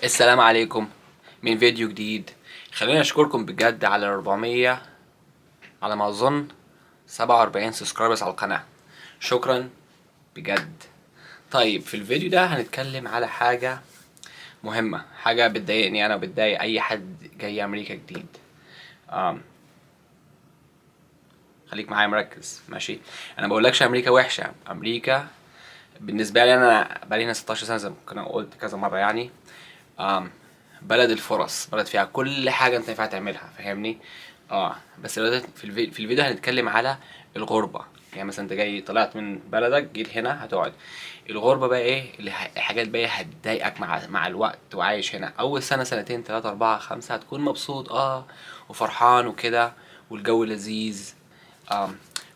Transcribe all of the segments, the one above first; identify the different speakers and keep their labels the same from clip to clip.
Speaker 1: السلام عليكم من فيديو جديد. خليني اشكركم بجد على 400 على ما اظن 47 سبسكرايبرز على القناة. شكرا بجد. طيب في الفيديو ده هنتكلم على حاجة مهمة، حاجة بتضايقني انا وبتضايق اي حد جاي امريكا جديد. آم. خليك معايا مركز ماشي. انا بقولكش امريكا وحشة، امريكا بالنسبة لي انا بقالي هنا 16 سنة زي ما كنا قلت كذا مرة يعني. آم. بلد الفرص، بلد فيها كل حاجة انت ينفع تعملها، فاهمني؟ بس دلوقتي في الفيديو هنتكلم على الغربة. يعني مثلا انت جاي طلعت من بلدك جيت هنا هتقعد. الغربة بقى ايه اللي الحاجات بقى هتضايقك مع الوقت وعايش هنا اول سنة سنتين تلاتة اربعة خمسة هتكون مبسوط وفرحان وكده، والجو لذيذ. آه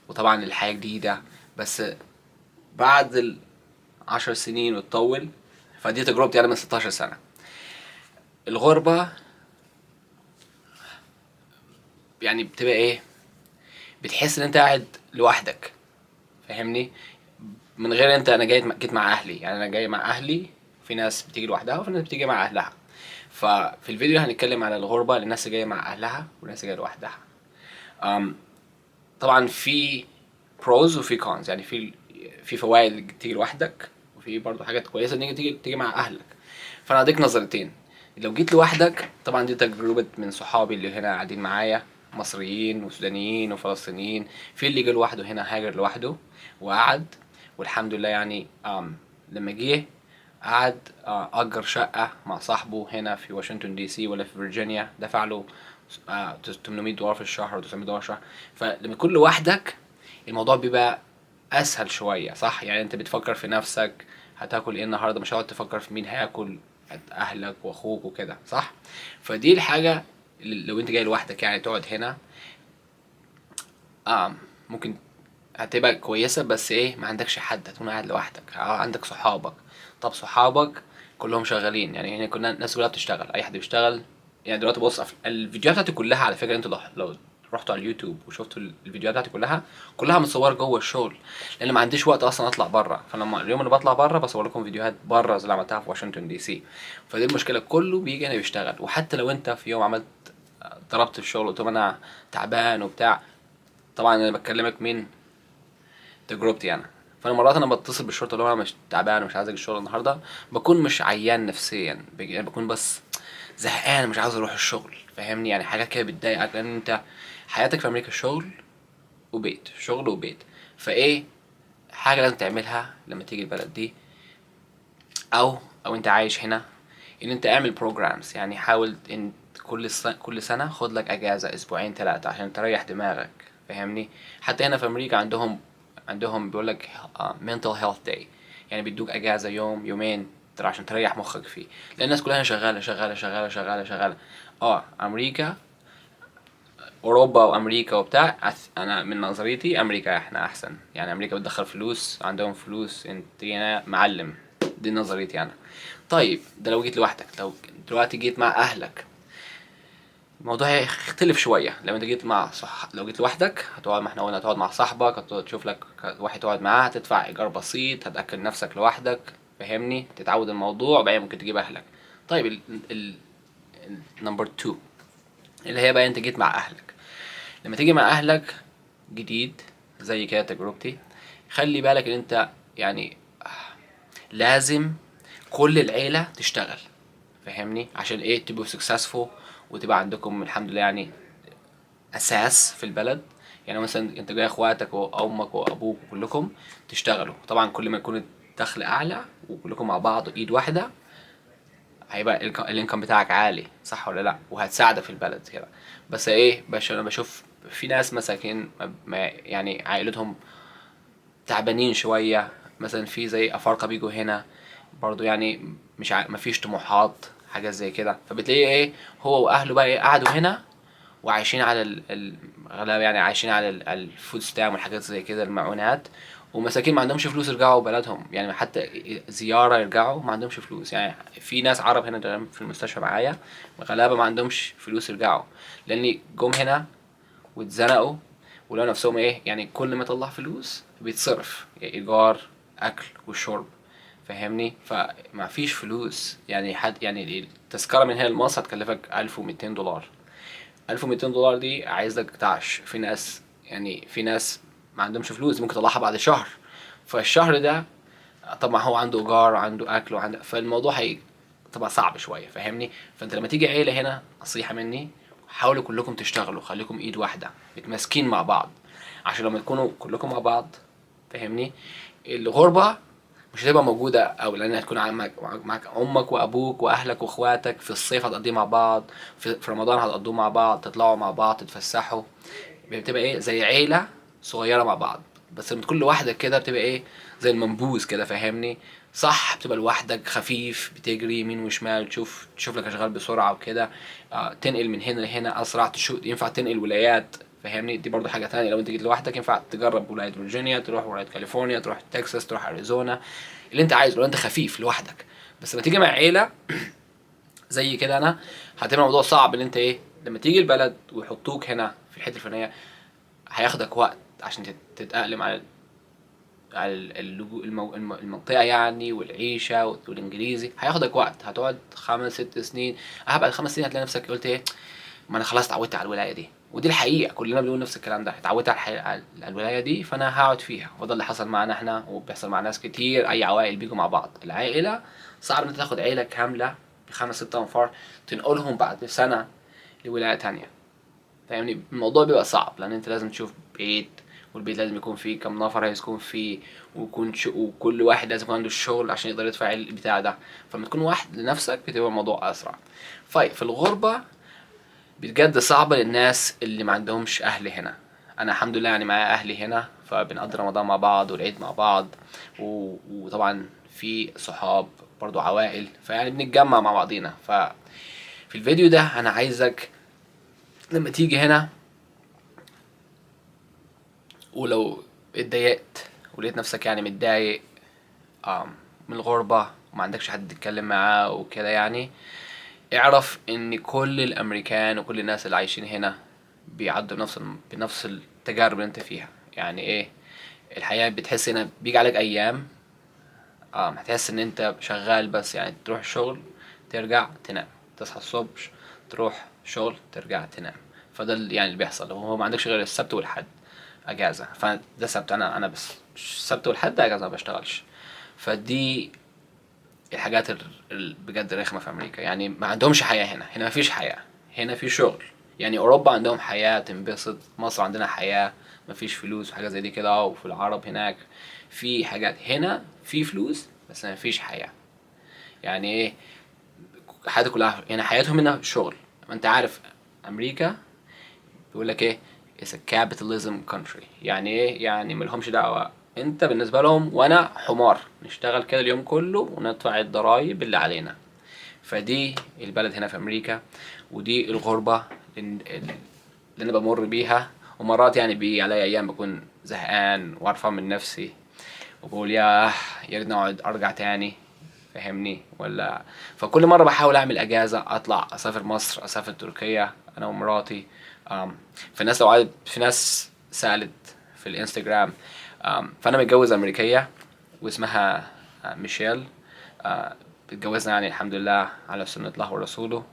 Speaker 1: وطبعا الحياة جديدة. بس بعد ال10 سنين وتطول، فدي تجربتي انا من 16 سنة. الغربة يعني بتبقى ايه؟ بتحس ان انت قاعد لوحدك، فاهمني؟ من غير انت، انا جيت مع اهلي، يعني انا جاي مع اهلي. في ناس بتيجي لوحدها وفي ناس بتيجي مع اهلها. ففي الفيديو هنتكلم على الغربة للناس اللي جاية مع اهلها والناس اللي جاية لوحدها. أم طبعا في بروز وفي كونز، يعني في فوائد تيجي لوحدك، وفي برضه حاجات كويسة ان تيجي مع اهلك. فانا اديك نظرتين. لو جيت لوحدك طبعا دي تجربة من صحابي اللي هنا قاعدين معايا، مصريين وسودانيين وفلسطينيين. في اللي جه لوحده هنا، هاجر لوحده وقعد، والحمد لله يعني. لما جه قعد، أجر شقة مع صاحبه هنا في واشنطن دي سي ولا في فيرجينيا، دفع له 800 دولار في الشهر و 900 دولار في الشهر. فلما تكون لوحدك الموضوع بيبقى اسهل شويه، صح؟ يعني انت بتفكر في نفسك، هتاكل ايه النهارده، مش هتقعد تفكر في مين هياكل، اهلك واخوك وكده، صح؟ فدي الحاجه اللي لو انت جاي لوحدك يعني تقعد هنا، اه ممكن هتبقى كويسه. بس ايه، ما عندكش حد، هتكون قاعد لوحدك. عندك صحابك. طب صحابك كلهم شغالين، يعني هنا كنا الناس كلها بتشتغل، اي حد بيشتغل. يعني دلوقتي بص، الفيديوهات بتاعتي كلها على فكره، انتوا لو رحتوا على اليوتيوب وشفتوا الفيديوهات بتاعتي كلها متصوره جوه الشغل، لان ما عنديش وقت اصلا اطلع بره. فلما اليوم اللي بطلع بره بصور لكم فيديوهات بره زي اللي عملتها في واشنطن دي سي. فدي المشكله، كله بيجي هنا بيشتغل. وحتى لو انت في يوم عملت ضربت في الشغل وقلت لهم انا تعبان وبتاع، طبعا انا بكلمك من تجربتي انا. فانا مرات انا بتصل بالشرطه اللي هو انا مش تعبان ومش عايز اجي الشغل النهارده، بكون مش عيان نفسيا، يعني بكون بس زهقان مش عاوز اروح الشغل، فاهمني؟ يعني حاجه كده بتضايقك، لان انت حياتك في امريكا شغل وبيت، شغل وبيت. فايه حاجه لازم تعملها لما تيجي البلد دي، او انت عايش هنا، ان انت اعمل بروجرامز. يعني حاول ان كل سنه خد لك اجازه اسبوعين ثلاثه عشان تريح دماغك، فاهمني؟ حتى هنا في امريكا عندهم بيقول لك mental health day، يعني بيدوك اجازه يوم يومين عشان تريح مخك فيه، لان الناس كلها شغاله شغاله شغاله شغاله شغاله. امريكا، اوروبا وامريكا وبتاع، انا من نظريتي امريكا احنا احسن. يعني امريكا بتدخل فلوس، عندهم فلوس، انت هنا معلم. دي نظريتي انا. طيب ده لو جيت لوحدك. لو دلوقتي جيت مع اهلك الموضوع هيختلف شويه. لو انت جيت لو جيت لوحدك هتقعد، ما احنا قلنا هتقعد مع صاحبك، هتشوف لك واحد تقعد معاه، هتدفع ايجار بسيط، هتاكل نفسك لوحدك، فاهمني؟ تتعود الموضوع، وبعدين ممكن تجيب اهلك. طيب نمبر 2 اللي هي بقى انت جيت مع اهلك. لما تيجي مع اهلك جديد زي كده تجربتي، خلي بالك ان انت يعني لازم كل العيلة تشتغل، فاهمني؟ عشان ايه؟ تبقوا successful وتبقى عندكم الحمد لله يعني اساس في البلد. يعني مثلا انت جاي اخواتك وامك وابوك وكلكم تشتغلوا، طبعا كل ما يكون الدخل اعلى وكلكم مع بعض ايد واحدة، هيبقى الانكم بتاعك عالي، صح ولا لا؟ وهتساعدك في البلد كده. بس ايه انا بشوف في ناس مساكين ما يعني عائلتهم تعبانين شوية، مثلا في زي افارقة بيجوا هنا برضو، يعني مش مفيش طموحات، حاجة زي كده. فبتلاقيه ايه، هو واهله بقى ايه قعدوا هنا وعايشين على الغلابة، يعني عايشين على الفود ستام والحاجات زي كده، المعونات. ومساكين ما عندهمش فلوس يرجعوا بلدهم، يعني حتى زيارة يرجعوا ما عندهمش فلوس. يعني في ناس عرب هنا في المستشفى معايا غلابة ما عندهمش فلوس يرجعوا، لأن جم هنا واتزنقوا ولقوا نفسهم ايه، يعني كل ما يطلع فلوس بيتصرف، يعني ايجار، اكل وشرب. فاهمني؟ فما فيش فلوس، يعني حد يعني التذكرة من هنا لمصر هتكلفك 1200 دولار. 1200 دولار دي عايزك تعش. في ناس يعني في ناس ما عندهمش فلوس، ممكن تطلعها بعد شهر. فالشهر ده طبعا هو عنده ايجار وعنده اكل وعنده، فالموضوع هي طبعا صعب شويه، فاهمني؟ فانت لما تيجي عيله هنا، نصيحه مني، حاولوا كلكم تشتغلوا، خليكم ايد واحده متماسكين مع بعض، عشان لما تكونوا كلكم مع بعض، فاهمني؟ الغربه مش هتبقى موجودة، أو لأن هتكون معاك أمك وأبوك وأهلك وأخواتك. في الصيف هتقضيه مع بعض، في رمضان هتقضوه مع بعض، تطلعوا مع بعض، تتفسحوا. بتبقى إيه زي عيلة صغيرة مع بعض. بس لما تكون لوحدك كده بتبقى إيه زي المنبوذ كده، فاهمني؟ صح، بتبقى لوحدك خفيف، بتجري يمين وشمال، تشوف لك أشغال بسرعة وكده. تنقل من هنا لهنا أسرع، ينفع تنقل ولايات، فاهمني؟ دي برضو حاجة تانية. لو انت جيت لوحدك ينفع تجرب ولاية فيرجينيا، تروح ولاية كاليفورنيا، تروح تكساس، تروح اريزونا، اللي انت عايزه لو انت خفيف لوحدك. بس لما تيجي مع عيلة زي كده انا، هتبقى الموضوع صعب. ان انت ايه لما تيجي البلد ويحطوك هنا في الحتة الفلانية، هياخدك وقت عشان تتأقلم على المنطقة يعني، والعيشة والانجليزي. هياخدك وقت، هتقعد 5 6 سنين. بعد 5 سنين هتلاقي نفسك قلت ايه، ما انا خلاص اتعودت على الولايه دي. ودي الحقيقه، كلنا بنقول نفس الكلام ده، اتعودت على الولايه دي، فانا هقعد فيها. وده اللي حصل معانا احنا، وبيحصل مع ناس كتير. اي عوائل بيجوا مع بعض. العائله صعب ان انت تاخد عيله كامله ب5 6 انفار تنقلهم بعد سنه لولايه تانية، فاهمني؟ الموضوع بيبقى صعب، لان انت لازم تشوف بيت، والبيت لازم يكون فيه كم نفر هيسكن فيه، وكل واحد لازم يكون عنده الشغل عشان يقدر يدفع البتاع ده. فلما تكون واحد لنفسك بتبقى الموضوع اسرع. في الغربه بجد صعبة للناس اللي ما عندهمش أهل هنا. أنا الحمد لله يعني معايا أهلي هنا، فبنقضي رمضان مع بعض والعيد مع بعض، وطبعا في صحاب برضو عوائل، فيعني بنتجمع مع بعضينا. ففي الفيديو ده أنا عايزك لما تيجي هنا، ولو اتضايقت ولقيت نفسك يعني متضايق من الغربة وما عندكش حد تتكلم معاه وكده، يعني اعرف ان كل الامريكان وكل الناس اللي عايشين هنا بيعدوا بنفس التجارب اللي انت فيها. يعني ايه الحياة؟ بتحس هنا بيجي عليك ايام هتحس ان انت شغال بس، يعني تروح الشغل ترجع تنام، تصحى الصبح تروح شغل ترجع تنام. فده يعني اللي بيحصل. هو ما عندكش غير السبت والحد اجازة، فده سبت انا بس، السبت والحد اجازة ما بشتغلش. فدي الحاجات بجد رخمة في أمريكا. يعني ما عندهمش حياة هنا ما فيش حياة، هنا في شغل. يعني أوروبا عندهم حياة تنبسط، مصر عندنا حياة ما فيش فلوس وحاجات زي دي كده. وفي العرب هناك في حاجات، هنا في فلوس بس ما فيش حياة. يعني ايه حياتك كلها يعني حياتهم هنا شغل. ما انت عارف أمريكا بيقول لك ايه it's a capitalism country. يعني ايه؟ يعني ملهمش دعوة انت بالنسبة لهم وانا حمار نشتغل كده اليوم كله وندفع الضرايب اللي علينا. فدي البلد هنا في امريكا، ودي الغربة اللي انا بمر بيها. ومرات يعني بيجي عليا ايام بكون زهقان وقرفان من نفسي، وبقول يا ريتني اقعد ارجع تاني، فاهمني؟ ولا فكل مره بحاول اعمل اجازه، اطلع اسافر مصر، اسافر تركيا انا ومراتي. في ناس لو عاد في ناس سالت في الانستجرام، فانا متجوز امريكيه واسمها ميشيل. اتجوزنا يعني الحمد لله على سنة الله ورسوله.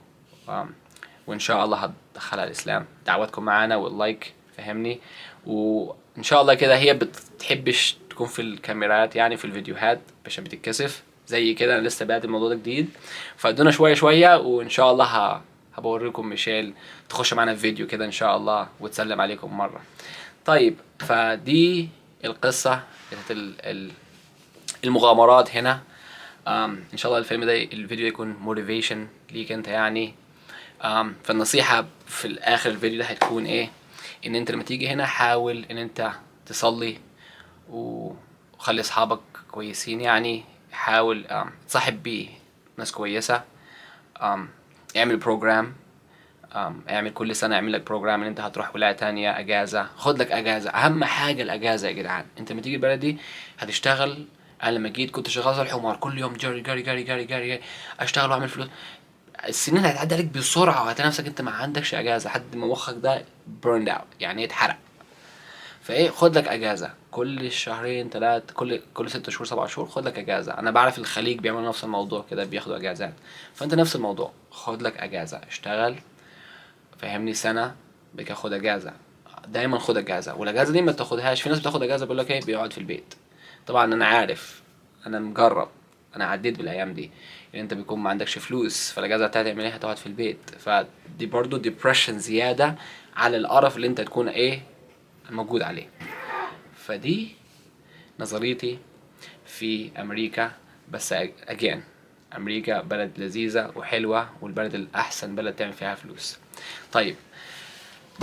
Speaker 1: وان شاء الله هتدخلها الاسلام. دعواتكم معانا واللايك، فهمني؟ وان شاء الله كده هي بتحبش تكون في الكاميرات يعني في الفيديوهات عشان بتتكسف زي كده. انا لسه بادئ الموضوع ده جديد، فادونا شويه شويه وان شاء الله هبوريكم ميشيل تخش معانا في فيديو كده ان شاء الله وتسلم عليكم مره. طيب فدي القصه بتاعت المغامرات هنا. ان شاء الله الفيلم ده الفيديو يكون موتيفيشن ليك انت يعني. فالنصيحة في الاخر الفيديو ده هتكون ايه؟ ان انت لما تيجي هنا حاول ان انت تصلي وخلي اصحابك كويسين. يعني حاول تصاحب بيه ناس كويسة. اعمل بروجرام، اعمل كل سنة اعمل لك بروجرام ان انت هتروح ولاية تانية اجازة. خد لك اجازة، اهم حاجة الاجازة يا جدعان. انت لما تيجي البلد هتشتغل. انا لما جيت كنت شغال زي الحمار، كل يوم جري جري جري جري جري، اشتغل واعمل فلوس. السنين هتعدي عليك بسرعة وهتلاقي نفسك انت ما عندكش اجازة لحد ما مخك ده burned out، يعني اتحرق. فايه خد لك اجازة. كل شهرين 3، كل 6 شهور 7 شهور خد لك اجازة. انا بعرف الخليج بيعملوا نفس الموضوع كده، بياخدوا اجازات. فانت نفس الموضوع، خد لك اجازة، اشتغل فاهمني سنة، بك خد اجازة. دايما خد اجازة، والاجازة دي ما تاخدهاش. في ناس بتاخد اجازة بيقول لك ايه، بيقعد في البيت. طبعا انا عارف، انا مجرب، انا عديت بالايام دي. يعني انت بيكون ما عندكش فلوس، فالاجازة هتعمل ايه؟ هتقعد في البيت. فدي برضو ديبريشن زيادة على القرف اللي انت تكون ايه موجود عليه. فدي نظريتي في امريكا. بس اجين، امريكا بلد لذيذة وحلوة، والبلد الاحسن بلد تعمل فيها فلوس. طيب،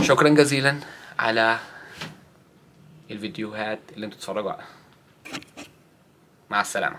Speaker 1: شكرا جزيلا على الفيديوهات اللي انتوا تتفرجوا عليها. مع السلامة.